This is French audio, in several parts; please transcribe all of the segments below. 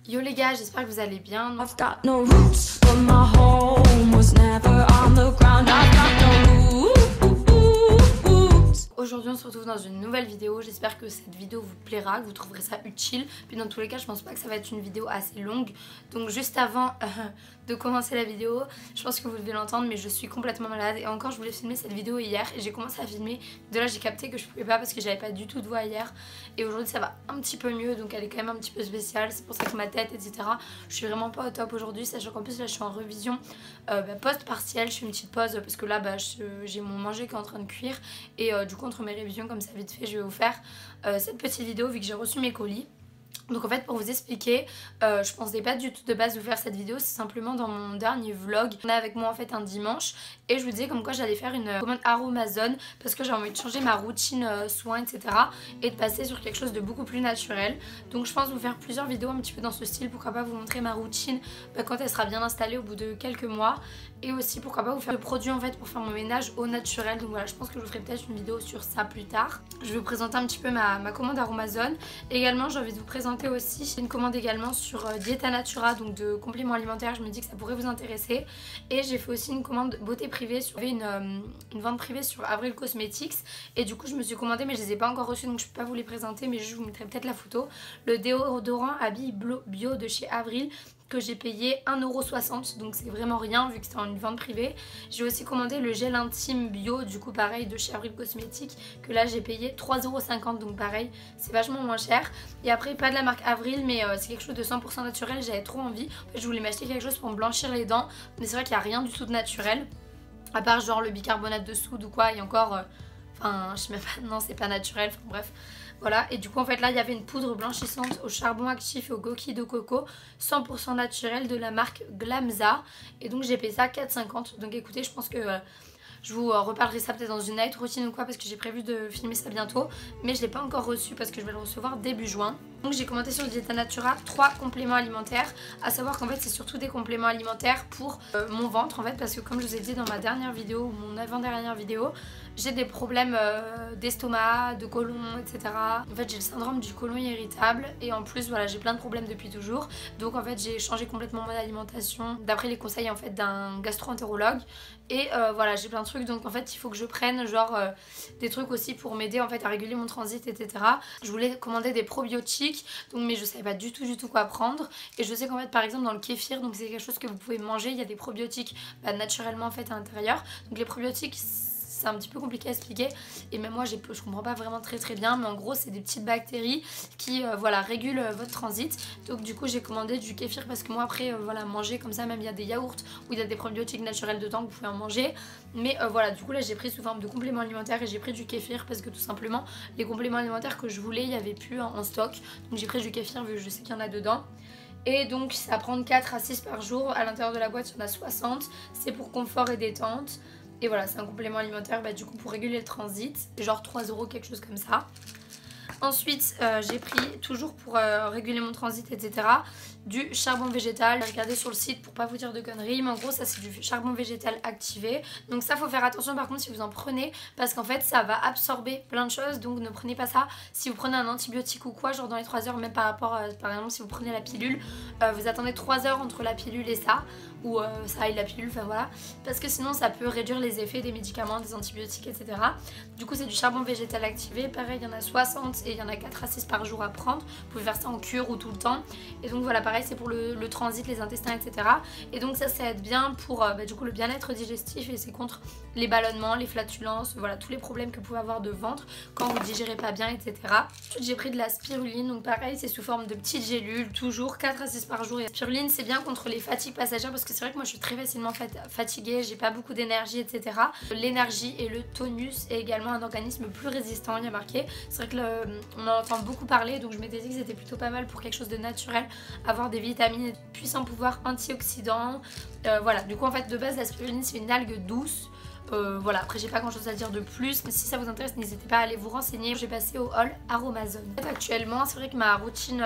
Yo les gars, j'espère que vous allez bien. I've got no roots, but my home was never on the ground. I've got no roots. Aujourd'hui on se retrouve dans une nouvelle vidéo, j'espère que cette vidéo vous plaira, que vous trouverez ça utile. Puis dans tous les cas je pense pas que ça va être une vidéo assez longue. Donc juste avant de commencer la vidéo, je pense que vous devez l'entendre mais je suis complètement malade. Et encore je voulais filmer cette vidéo hier et j'ai commencé à filmer. De là j'ai capté que je pouvais pas parce que j'avais pas du tout de voix hier. Et aujourd'hui ça va un petit peu mieux, donc elle est quand même un petit peu spéciale. C'est pour ça que ma tête etc, je suis vraiment pas au top aujourd'hui. Sachant qu'en plus là je suis en révision post-partielle. Je fais une petite pause parce que là j'ai mon manger qui est en train de cuire. Et du coup entre mes révisions comme ça vite fait je vais vous faire cette petite vidéo vu que j'ai reçu mes colis. Donc en fait pour vous expliquer, je pensais pas du tout de base vous faire cette vidéo, c'est simplement dans mon dernier vlog. On est avec moi en fait un dimanche et je vous disais comme quoi j'allais faire une commande Aromazone parce que j'ai envie de changer ma routine soins etc. et de passer sur quelque chose de beaucoup plus naturel. Donc je pense vous faire plusieurs vidéos un petit peu dans ce style, pourquoi pas vous montrer ma routine quand elle sera bien installée au bout de quelques mois. Et aussi pourquoi pas vous faire le produit en fait pour faire mon ménage au naturel. Donc voilà, je pense que je vous ferai peut-être une vidéo sur ça plus tard. Je vais vous présenter un petit peu ma commande Aromazone. Également j'ai envie de vous présenter aussi une commande également sur Dieta Natura, donc de compléments alimentaires. Je me dis que ça pourrait vous intéresser. Et j'ai fait aussi une commande beauté privée sur une vente privée sur Avril Cosmetics. Et du coup je me suis commandé mais je les ai pas encore reçus donc je peux pas vous les présenter, mais je vous mettrai peut-être la photo. Le déodorant Habit Bio de chez Avril que j'ai payé 1,60€, donc c'est vraiment rien vu que c'est en une vente privée. J'ai aussi commandé le gel intime bio, du coup pareil de chez Avril Cosmetics, que là j'ai payé 3,50€, donc pareil c'est vachement moins cher. Et après pas de la marque Avril mais c'est quelque chose de 100% naturel, j'avais trop envie. En fait je voulais m'acheter quelque chose pour me blanchir les dents, mais c'est vrai qu'il n'y a rien du tout de naturel, à part genre le bicarbonate de soude ou quoi, et encore, enfin je sais même pas, non c'est pas naturel, enfin bref. Voilà, et du coup en fait là il y avait une poudre blanchissante au charbon actif et au coquille de coco 100% naturel de la marque Glamza. Et donc j'ai payé ça 4,50€. Donc écoutez, je pense que je vous reparlerai ça peut-être dans une night routine ou quoi, parce que j'ai prévu de filmer ça bientôt. Mais je l'ai pas encore reçu parce que je vais le recevoir début juin. Donc j'ai commenté sur Dieta Natura 3 compléments alimentaires. À savoir qu'en fait c'est surtout des compléments alimentaires pour mon ventre en fait. Parce que comme je vous ai dit dans ma dernière vidéo ou mon avant-dernière vidéo, j'ai des problèmes d'estomac, de côlon, etc. En fait j'ai le syndrome du côlon irritable. Et en plus voilà, j'ai plein de problèmes depuis toujours. Donc en fait j'ai changé complètement mon alimentation d'après les conseils en fait d'un gastro-entérologue. Et voilà, j'ai plein de trucs, donc en fait il faut que je prenne genre des trucs aussi pour m'aider en fait à réguler mon transit etc. Je voulais commander des probiotiques, donc mais je savais pas du tout quoi prendre. Et je sais qu'en fait par exemple dans le kéfir, donc c'est quelque chose que vous pouvez manger, il y a des probiotiques naturellement en fait à l'intérieur. Donc les probiotiques c'est un petit peu compliqué à expliquer et même moi je comprends pas vraiment très bien, mais en gros c'est des petites bactéries qui voilà régulent votre transit. Donc du coup j'ai commandé du kéfir parce que moi après voilà, manger comme ça, même il y a des yaourts où il y a des probiotiques naturels dedans que vous pouvez en manger. Mais voilà, du coup là j'ai pris sous forme de compléments alimentaires et j'ai pris du kéfir parce que tout simplement les compléments alimentaires que je voulais il n'y avait plus en stock. Donc j'ai pris du kéfir vu que je sais qu'il y en a dedans. Et donc ça prend 4 à 6 par jour. À l'intérieur de la boîte il y en a 60. C'est pour confort et détente. Et voilà, c'est un complément alimentaire du coup pour réguler le transit, genre 3€ quelque chose comme ça. Ensuite j'ai pris, toujours pour réguler mon transit etc, du charbon végétal. J'ai regardé sur le site pour pas vous dire de conneries, mais en gros ça c'est du charbon végétal activé. Donc ça faut faire attention par contre si vous en prenez, parce qu'en fait ça va absorber plein de choses. Donc ne prenez pas ça si vous prenez un antibiotique ou quoi, genre dans les 3 heures. Même par rapport par exemple si vous prenez la pilule, vous attendez 3 heures entre la pilule et ça, ou ça et la pilule, enfin voilà, parce que sinon ça peut réduire les effets des médicaments, des antibiotiques etc. Du coup c'est du charbon végétal activé, pareil il y en a 60 et il y en a 4 à 6 par jour à prendre. Vous pouvez faire ça en cure ou tout le temps. Et donc voilà, pareil c'est pour le transit, les intestins etc. Et donc ça aide bien pour du coup le bien-être digestif, et c'est contre les ballonnements, les flatulences, voilà tous les problèmes que vous pouvez avoir de ventre quand vous digérez pas bien etc. Ensuite j'ai pris de la spiruline, donc pareil c'est sous forme de petites gélules, toujours 4 à 6 par jour. Et la spiruline c'est bien contre les fatigues passagères parce que c'est vrai que moi je suis très facilement fatiguée, j'ai pas beaucoup d'énergie etc. L'énergie et le tonus est également un organisme plus résistant, il y a marqué. C'est vrai que on en entend beaucoup parler, donc je m'étais dit que c'était plutôt pas mal pour quelque chose de naturel, avoir des vitamines et de puissants pouvoirs antioxydants. Voilà, du coup en fait de base la spiruline c'est une algue douce. Voilà, après j'ai pas grand chose à dire de plus, mais si ça vous intéresse n'hésitez pas à aller vous renseigner. J'ai passé au haul Aromazone. Actuellement c'est vrai que ma routine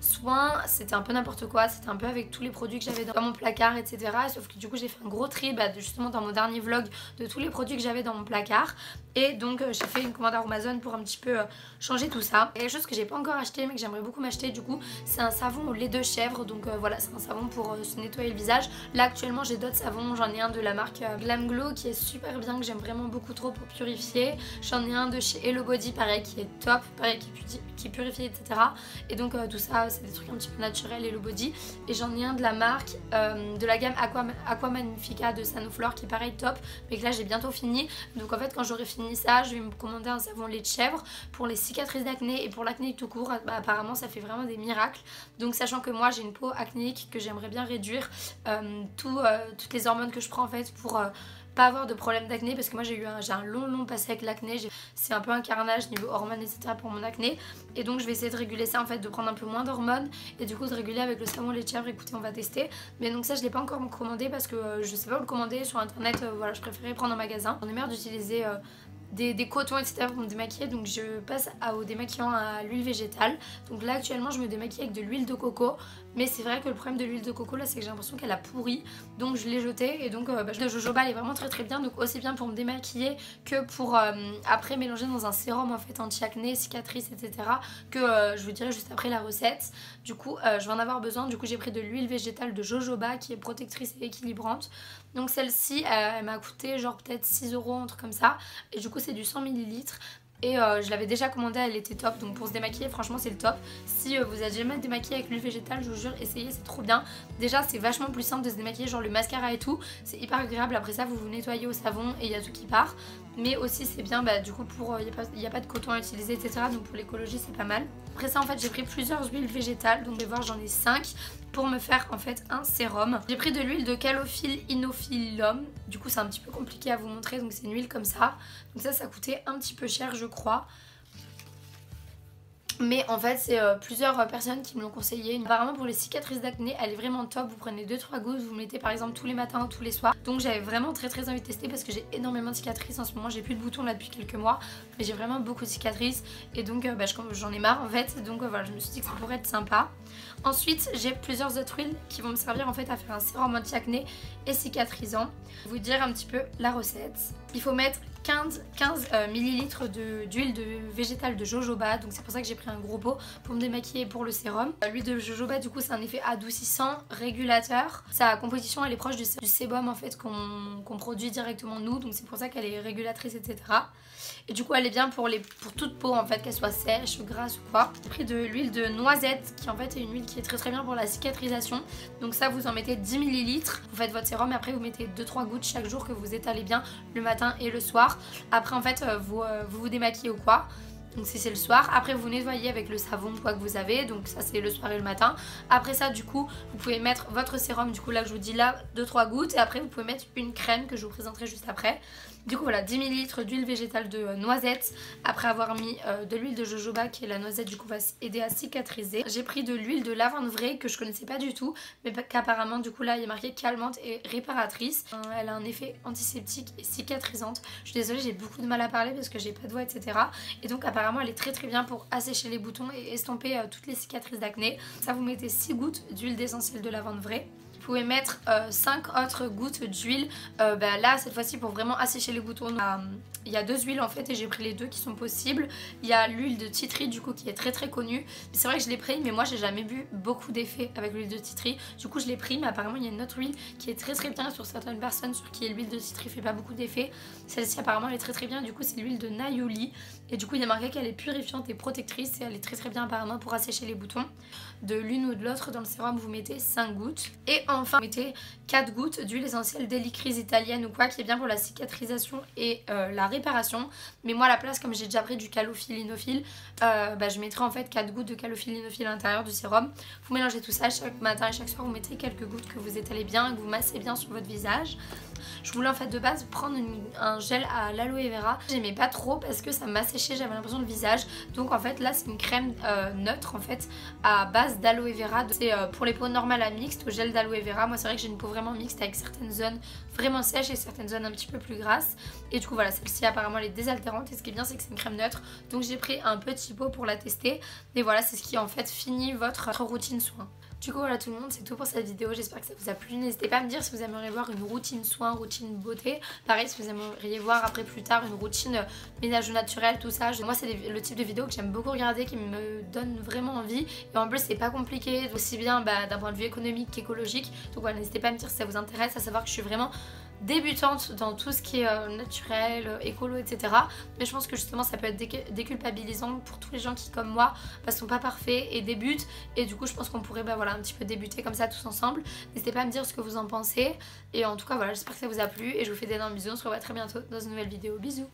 soins c'était un peu n'importe quoi, c'était un peu avec tous les produits que j'avais dans mon placard etc. Sauf que du coup j'ai fait un gros tri justement dans mon dernier vlog de tous les produits que j'avais dans mon placard. Et donc j'ai fait une commande Amazon pour un petit peu changer tout ça. Et quelque chose que j'ai pas encore acheté mais que j'aimerais beaucoup m'acheter du coup, c'est un savon au lait de chèvre. Donc voilà, c'est un savon pour se nettoyer le visage. Là actuellement j'ai d'autres savons, j'en ai un de la marque Glam Glow qui est super bien, que j'aime vraiment beaucoup trop pour purifier. J'en ai un de chez Hello Body pareil qui est top, pareil qui purifie etc. Et donc tout ça c'est des trucs un petit peu naturels Hello Body. Et j'en ai un de la marque de la gamme Aqua Magnifica de Sanoflore qui est pareil top, mais que là j'ai bientôt fini. Donc en fait quand j'aurai fini ça, je vais me commander un savon lait de chèvre pour les cicatrices d'acné et pour l'acné tout court. Apparemment ça fait vraiment des miracles. Donc sachant que moi j'ai une peau acnéique, que j'aimerais bien réduire toutes les hormones que je prends en fait pour pas avoir de problème d'acné, parce que moi j'ai un long passé avec l'acné, c'est un peu un carnage niveau hormones etc pour mon acné. Et donc je vais essayer de réguler ça en fait, de prendre un peu moins d'hormones et du coup de réguler avec le savon lait de chèvre. Écoutez, on va tester. Mais donc ça je l'ai pas encore commandé parce que je sais pas où le commander sur internet. Voilà, je préférais prendre en magasin. J'en ai marre d'utiliser des cotons etc pour me démaquiller, donc je passe au démaquillant à l'huile végétale. Donc là actuellement je me démaquille avec de l'huile de coco, mais c'est vrai que le problème de l'huile de coco là c'est que j'ai l'impression qu'elle a pourri, donc je l'ai jetée. Et donc le jojoba elle est vraiment très bien, donc aussi bien pour me démaquiller que pour après mélanger dans un sérum en fait anti-acné, cicatrices etc, que je vous dirai juste après la recette. Du coup je vais en avoir besoin, du coup j'ai pris de l'huile végétale de jojoba qui est protectrice et équilibrante. Donc celle-ci elle m'a coûté genre peut-être 6 €, un truc comme ça, et du coup c'est du 100 ml. Et je l'avais déjà commandé, elle était top. Donc pour se démaquiller franchement c'est le top. Si vous avez jamais démaquillé avec l'huile végétale, je vous jure essayez, c'est trop bien. Déjà c'est vachement plus simple de se démaquiller, genre le mascara et tout, c'est hyper agréable. Après ça vous vous nettoyez au savon et il y a tout qui part. Mais aussi c'est bien du coup pour il n'y a pas de coton à utiliser etc. Donc pour l'écologie c'est pas mal. Après ça en fait j'ai pris plusieurs huiles végétales, donc je vais voir, j'en ai 5 pour me faire en fait un sérum. J'ai pris de l'huile de Calophylle Inophilum. Du coup c'est un petit peu compliqué à vous montrer, donc c'est une huile comme ça. Donc ça coûtait un petit peu cher je crois. Mais en fait c'est plusieurs personnes qui me l'ont conseillé. Apparemment pour les cicatrices d'acné elle est vraiment top. Vous prenez 2-3 gouttes, vous mettez par exemple tous les matins ou tous les soirs. Donc j'avais vraiment très envie de tester parce que j'ai énormément de cicatrices en ce moment. J'ai plus de boutons là depuis quelques mois, mais j'ai vraiment beaucoup de cicatrices. Et donc j'en ai marre en fait. Donc voilà, je me suis dit que ça pourrait être sympa. Ensuite j'ai plusieurs autres huiles qui vont me servir en fait à faire un sérum anti-acné et cicatrisant. Je vais vous dire un petit peu la recette. Il faut mettre 15 ml d'huile végétale de jojoba, donc c'est pour ça que j'ai pris un gros pot pour me démaquiller et pour le sérum. L'huile de jojoba du coup c'est un effet adoucissant, régulateur. Sa composition elle est proche du sébum en fait qu'on produit directement nous, donc c'est pour ça qu'elle est régulatrice etc. Et du coup elle est bien pour toute peau en fait, qu'elle soit sèche, grasse ou quoi. J'ai pris de l'huile de noisette qui en fait est une huile qui est très bien pour la cicatrisation. Donc ça vous en mettez 10 ml, vous faites votre sérum et après vous mettez 2-3 gouttes chaque jour que vous étalez bien le matin et le soir. Après en fait vous démaquillez ou quoi. Donc c'est le soir. Après vous nettoyez avec le savon quoi que vous avez. Donc ça c'est le soir et le matin. Après ça du coup vous pouvez mettre votre sérum. Du coup là je vous dis là 2-3 gouttes. Et après vous pouvez mettre une crème que je vous présenterai juste après. Du coup voilà 10 ml d'huile végétale de noisette. Après avoir mis de l'huile de jojoba qui est la noisette du coup va aider à cicatriser. J'ai pris de l'huile de lavande vraie que je connaissais pas du tout. Mais qu'apparemment du coup là il y a marqué calmante et réparatrice. Elle a un effet antiseptique et cicatrisante. Je suis désolée j'ai beaucoup de mal à parler parce que j'ai pas de voix etc. Et donc apparemment elle est très bien pour assécher les boutons et estomper toutes les cicatrices d'acné. Ça vous mettez 6 gouttes d'huile d'essentiel de lavande vraie. Vous pouvez mettre 5 autres gouttes d'huile. Là cette fois-ci pour vraiment assécher les boutons. Il y a 2 huiles en fait et j'ai pris les 2 qui sont possibles. Il y a l'huile de titri du coup qui est très connue. C'est vrai que je l'ai pris mais moi j'ai jamais vu beaucoup d'effets avec l'huile de titri. Du coup je l'ai pris mais apparemment il y a une autre huile qui est très bien sur certaines personnes sur qui l'huile de titri fait pas beaucoup d'effets. Celle-ci apparemment elle est très bien. Du coup c'est l'huile de Nayoli. Et du coup il est marqué qu'elle est purifiante et protectrice et elle est très bien apparemment pour assécher les boutons. De l'une ou de l'autre dans le sérum vous mettez 5 gouttes. Et enfin vous mettez 4 gouttes d'huile essentielle d'hélicryse italienne ou quoi qui est bien pour la cicatrisation et la réparation. Mais moi à la place comme j'ai déjà pris du Calophylle Inophil, je mettrai en fait 4 gouttes de Calophylle Inophil à l'intérieur du sérum. Vous mélangez tout ça chaque matin et chaque soir, vous mettez quelques gouttes que vous étalez bien et que vous massez bien sur votre visage. Je voulais en fait de base prendre un gel à l'aloe vera. J'aimais pas trop parce que ça m'asséchait, j'avais l'impression le visage. Donc en fait là c'est une crème neutre en fait à base d'aloe vera. C'est pour les peaux normales à mixte au gel d'aloe verra. Moi c'est vrai que j'ai une peau vraiment mixte avec certaines zones vraiment sèches et certaines zones un petit peu plus grasses. Et du coup voilà, celle-ci apparemment elle est désaltérante et ce qui est bien c'est que c'est une crème neutre. Donc j'ai pris un petit pot pour la tester. Et voilà, c'est ce qui en fait finit votre routine soin. Du coup voilà tout le monde, c'est tout pour cette vidéo, j'espère que ça vous a plu. N'hésitez pas à me dire si vous aimeriez voir une routine soin, routine beauté. Pareil si vous aimeriez voir après plus tard une routine ménage naturel, tout ça. Moi c'est le type de vidéo que j'aime beaucoup regarder, qui me donne vraiment envie. Et en plus c'est pas compliqué, aussi bien d'un point de vue économique qu'écologique. Donc voilà, n'hésitez pas à me dire si ça vous intéresse, à savoir que je suis vraiment débutante dans tout ce qui est naturel, écolo, etc. Mais je pense que justement ça peut être déculpabilisant pour tous les gens qui comme moi sont pas parfaits et débutent. Et du coup je pense qu'on pourrait voilà, un petit peu débuter comme ça tous ensemble. N'hésitez pas à me dire ce que vous en pensez. Et en tout cas voilà, j'espère que ça vous a plu et je vous fais d'énormes bisous. On se revoit très bientôt dans une nouvelle vidéo. Bisous.